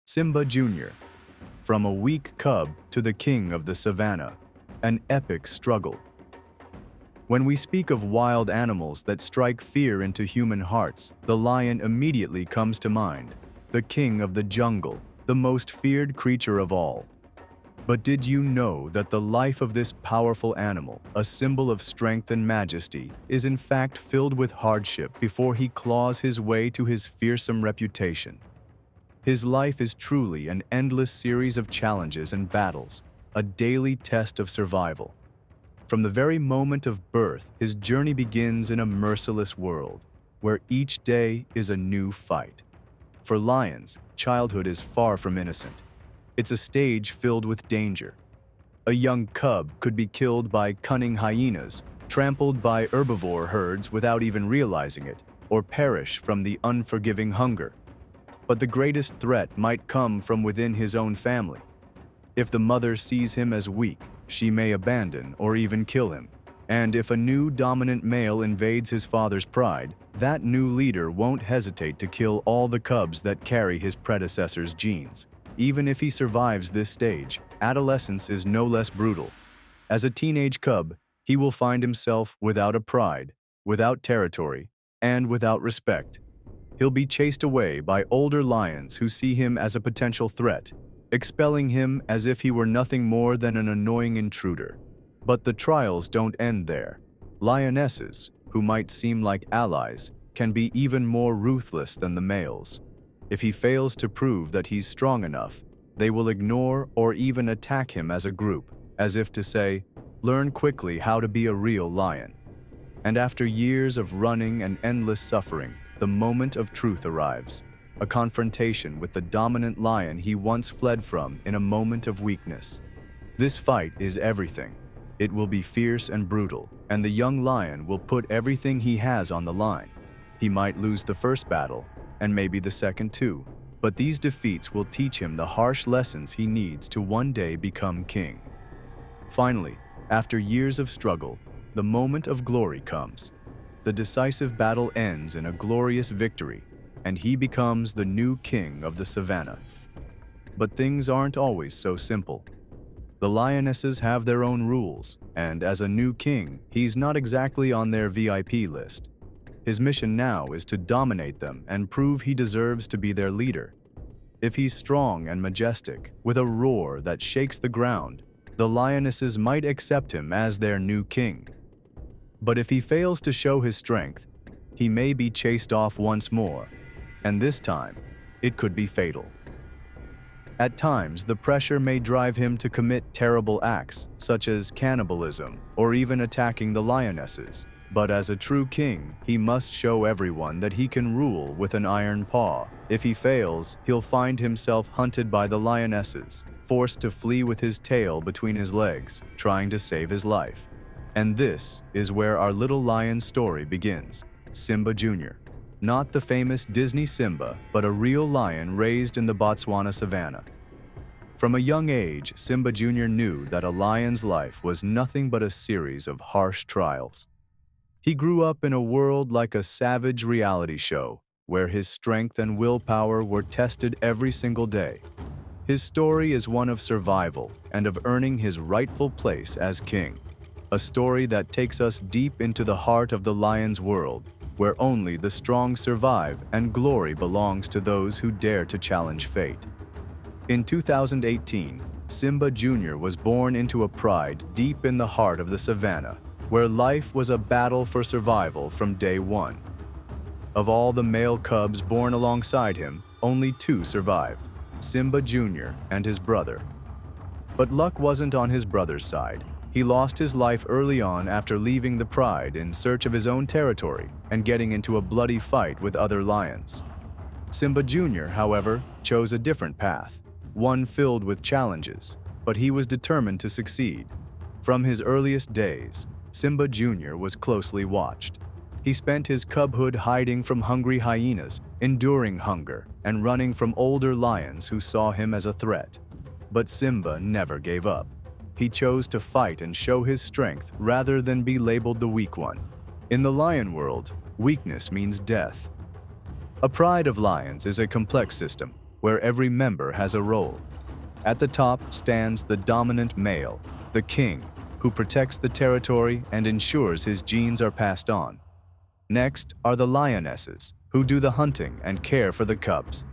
Simba Jr. From a weak cub to the king of the savannah, an epic struggle. When we speak of wild animals that strike fear into human hearts, the lion immediately comes to mind, the king of the jungle, the most feared creature of all. But did you know that the life of this powerful animal, a symbol of strength and majesty, is in fact filled with hardship before he claws his way to his fearsome reputation? His life is truly an endless series of challenges and battles, a daily test of survival. From the very moment of birth, his journey begins in a merciless world, where each day is a new fight. For lions, childhood is far from innocent. It's a stage filled with danger. A young cub could be killed by cunning hyenas, trampled by herbivore herds without even realizing it, or perish from the unforgiving hunger. But the greatest threat might come from within his own family. If the mother sees him as weak, she may abandon or even kill him. And if a new dominant male invades his father's pride, that new leader won't hesitate to kill all the cubs that carry his predecessor's genes. Even if he survives this stage, adolescence is no less brutal. As a teenage cub, he will find himself without a pride, without territory, and without respect. He'll be chased away by older lions who see him as a potential threat, expelling him as if he were nothing more than an annoying intruder. But the trials don't end there. Lionesses, who might seem like allies, can be even more ruthless than the males. If he fails to prove that he's strong enough, they will ignore or even attack him as a group, as if to say, "Learn quickly how to be a real lion." And after years of running and endless suffering, the moment of truth arrives, a confrontation with the dominant lion he once fled from in a moment of weakness. This fight is everything. It will be fierce and brutal, and the young lion will put everything he has on the line. He might lose the first battle, and maybe the second too, but these defeats will teach him the harsh lessons he needs to one day become king. Finally, after years of struggle, the moment of glory comes. The decisive battle ends in a glorious victory, and he becomes the new king of the savannah. But things aren't always so simple. The lionesses have their own rules, and as a new king, he's not exactly on their VIP list. His mission now is to dominate them and prove he deserves to be their leader. If he's strong and majestic, with a roar that shakes the ground, the lionesses might accept him as their new king. But if he fails to show his strength, he may be chased off once more, and this time, it could be fatal. At times, the pressure may drive him to commit terrible acts, such as cannibalism or even attacking the lionesses. But as a true king, he must show everyone that he can rule with an iron paw. If he fails, he'll find himself hunted by the lionesses, forced to flee with his tail between his legs, trying to save his life. And this is where our little lion story begins. Simba Jr. Not the famous Disney Simba, but a real lion raised in the Botswana savannah. From a young age, Simba Jr. knew that a lion's life was nothing but a series of harsh trials. He grew up in a world like a savage reality show, where his strength and willpower were tested every single day. His story is one of survival and of earning his rightful place as king. A story that takes us deep into the heart of the lion's world, where only the strong survive and glory belongs to those who dare to challenge fate. In 2018, Simba Jr. was born into a pride deep in the heart of the savannah, where life was a battle for survival from day one. Of all the male cubs born alongside him, only two survived, Simba Jr. and his brother. But luck wasn't on his brother's side. He lost his life early on after leaving the pride in search of his own territory and getting into a bloody fight with other lions. Simba Jr., however, chose a different path, one filled with challenges, but he was determined to succeed. From his earliest days, Simba Jr. was closely watched. He spent his cubhood hiding from hungry hyenas, enduring hunger, and running from older lions who saw him as a threat. But Simba never gave up. He chose to fight and show his strength rather than be labeled the weak one. In the lion world, weakness means death. A pride of lions is a complex system. where every member has a role. At the top stands the dominant male, the king, who protects the territory and ensures his genes are passed on. Next are the lionesses, who do the hunting and care for the cubs.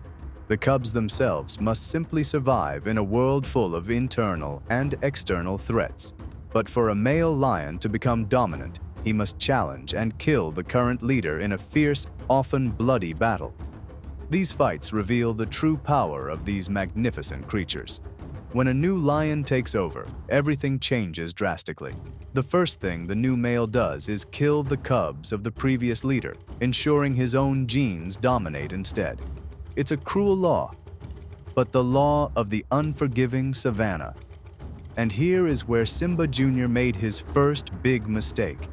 The cubs themselves must simply survive in a world full of internal and external threats. But for a male lion to become dominant, he must challenge and kill the current leader in a fierce, often bloody battle. These fights reveal the true power of these magnificent creatures. When a new lion takes over, everything changes drastically. The first thing the new male does is kill the cubs of the previous leader, ensuring his own genes dominate instead. It's a cruel law, but the law of the unforgiving Savannah. And here is where Simba Jr. made his first big mistake.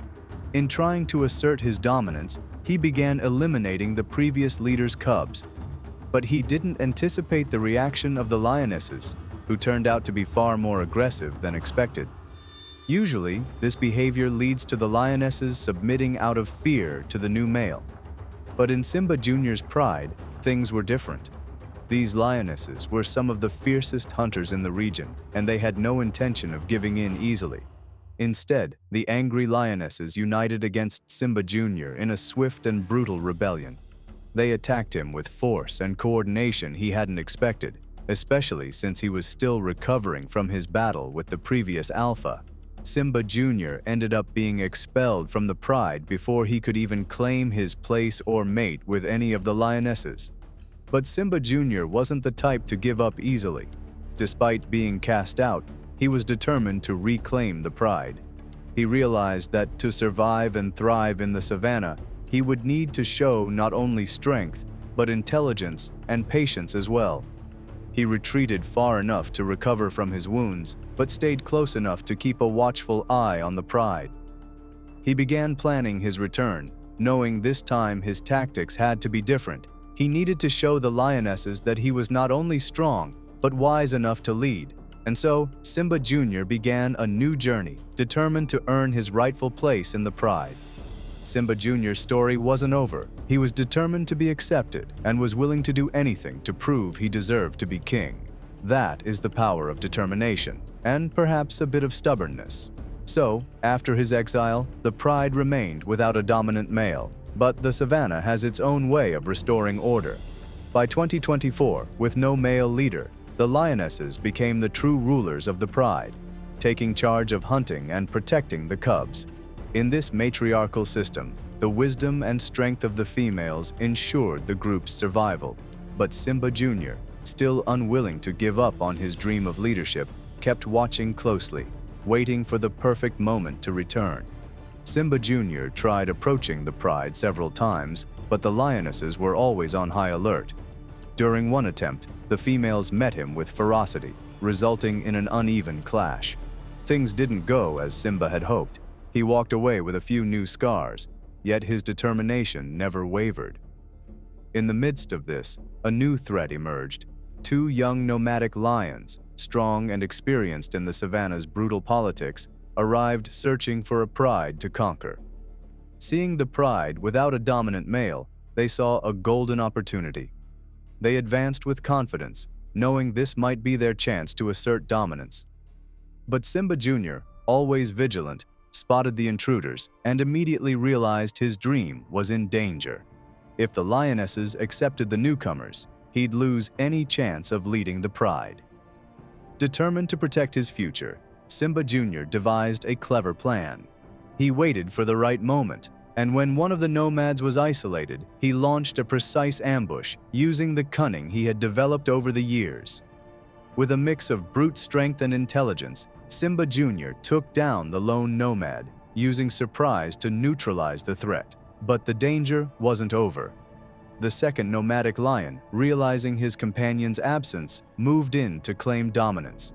In trying to assert his dominance, he began eliminating the previous leader's cubs. But he didn't anticipate the reaction of the lionesses, who turned out to be far more aggressive than expected. Usually, this behavior leads to the lionesses submitting out of fear to the new male. But in Simba Jr.'s pride, things were different. These lionesses were some of the fiercest hunters in the region, and they had no intention of giving in easily. Instead, the angry lionesses united against Simba Jr. in a swift and brutal rebellion. They attacked him with force and coordination he hadn't expected, especially since he was still recovering from his battle with the previous alpha. Simba Jr. ended up being expelled from the pride before he could even claim his place or mate with any of the lionesses. But Simba Jr. wasn't the type to give up easily. Despite being cast out, he was determined to reclaim the pride. He realized that to survive and thrive in the savannah, he would need to show not only strength, but intelligence and patience as well. He retreated far enough to recover from his wounds, but stayed close enough to keep a watchful eye on the pride. He began planning his return, knowing this time his tactics had to be different. He needed to show the lionesses that he was not only strong, but wise enough to lead. And so, Simba Jr. began a new journey, determined to earn his rightful place in the pride. Simba Jr.'s story wasn't over. He was determined to be accepted and was willing to do anything to prove he deserved to be king. That is the power of determination, and perhaps a bit of stubbornness. So, after his exile, the pride remained without a dominant male, but the savannah has its own way of restoring order. By 2024, with no male leader, the lionesses became the true rulers of the pride, taking charge of hunting and protecting the cubs. In this matriarchal system, the wisdom and strength of the females ensured the group's survival. But Simba Jr., still unwilling to give up on his dream of leadership, kept watching closely, waiting for the perfect moment to return. Simba Jr. tried approaching the pride several times, but the lionesses were always on high alert. During one attempt, the females met him with ferocity, resulting in an uneven clash. Things didn't go as Simba had hoped. He walked away with a few new scars, yet his determination never wavered. In the midst of this, a new threat emerged. Two young nomadic lions, strong and experienced in the savannah's brutal politics, arrived searching for a pride to conquer. Seeing the pride without a dominant male, they saw a golden opportunity. They advanced with confidence, knowing this might be their chance to assert dominance. But Simba Jr., always vigilant, spotted the intruders and immediately realized his dream was in danger. If the lionesses accepted the newcomers, he'd lose any chance of leading the pride. Determined to protect his future, Simba Jr. devised a clever plan. He waited for the right moment, and when one of the nomads was isolated, he launched a precise ambush using the cunning he had developed over the years. With a mix of brute strength and intelligence, Simba Jr. took down the lone nomad, using surprise to neutralize the threat. But the danger wasn't over. The second nomadic lion, realizing his companion's absence, moved in to claim dominance.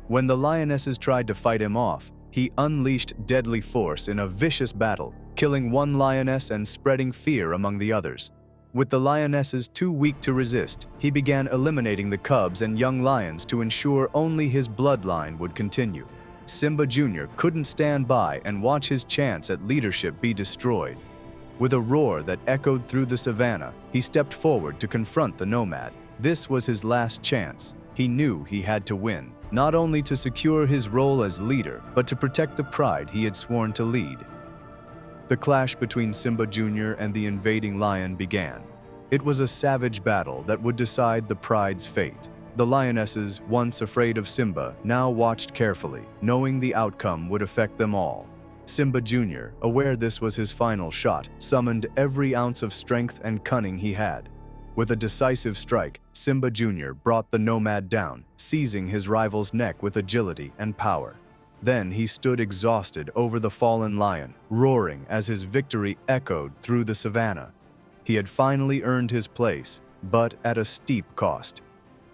When the lionesses tried to fight him off, he unleashed deadly force in a vicious battle, killing one lioness and spreading fear among the others. With the lionesses too weak to resist, he began eliminating the cubs and young lions to ensure only his bloodline would continue. Simba Jr. couldn't stand by and watch his chance at leadership be destroyed. With a roar that echoed through the savannah, he stepped forward to confront the nomad. This was his last chance. He knew he had to win, not only to secure his role as leader, but to protect the pride he had sworn to lead. The clash between Simba Jr. and the invading lion began. It was a savage battle that would decide the pride's fate. The lionesses, once afraid of Simba, now watched carefully, knowing the outcome would affect them all. Simba Jr., aware this was his final shot, summoned every ounce of strength and cunning he had. With a decisive strike, Simba Jr. brought the nomad down, seizing his rival's neck with agility and power. Then he stood exhausted over the fallen lion, roaring as his victory echoed through the savannah. He had finally earned his place, but at a steep cost.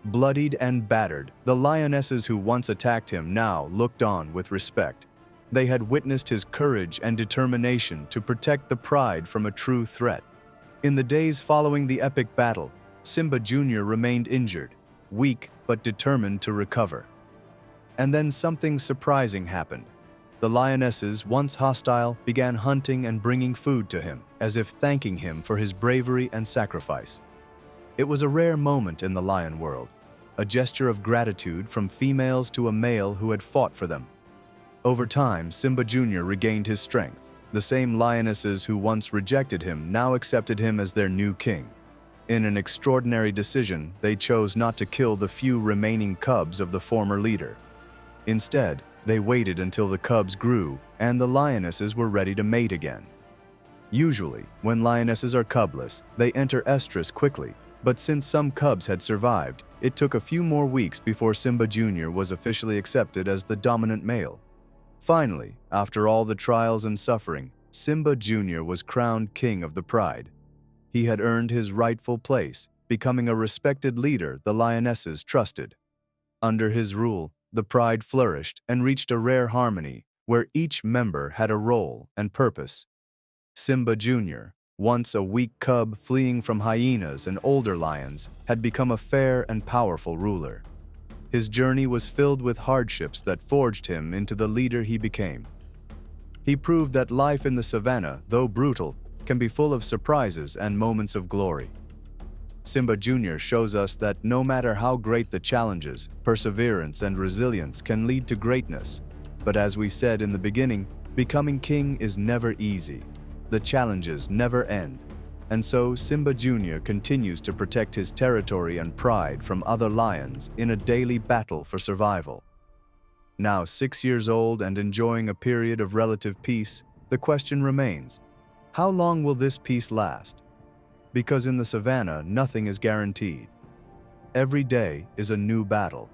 Bloodied and battered, the lionesses who once attacked him now looked on with respect. They had witnessed his courage and determination to protect the pride from a true threat. In the days following the epic battle, Simba Jr. remained injured, weak but determined to recover. And then something surprising happened. The lionesses, once hostile, began hunting and bringing food to him, as if thanking him for his bravery and sacrifice. It was a rare moment in the lion world, a gesture of gratitude from females to a male who had fought for them. Over time, Simba Jr. regained his strength. The same lionesses who once rejected him now accepted him as their new king. In an extraordinary decision, they chose not to kill the few remaining cubs of the former leader. Instead, they waited until the cubs grew and the lionesses were ready to mate again. Usually, when lionesses are cubless, they enter estrus quickly, but since some cubs had survived, it took a few more weeks before Simba Jr. was officially accepted as the dominant male. Finally, after all the trials and suffering, Simba Jr. was crowned king of the pride. He had earned his rightful place, becoming a respected leader the lionesses trusted. Under his rule, the pride flourished and reached a rare harmony where each member had a role and purpose. Simba Jr., once a weak cub fleeing from hyenas and older lions, had become a fair and powerful ruler. His journey was filled with hardships that forged him into the leader he became. He proved that life in the savannah, though brutal, can be full of surprises and moments of glory. Simba Jr. shows us that no matter how great the challenges, perseverance and resilience can lead to greatness. But as we said in the beginning, becoming king is never easy. The challenges never end. And so Simba Jr. continues to protect his territory and pride from other lions in a daily battle for survival. Now 6 years old and enjoying a period of relative peace, the question remains, how long will this peace last? Because in the savannah, nothing is guaranteed. Every day is a new battle.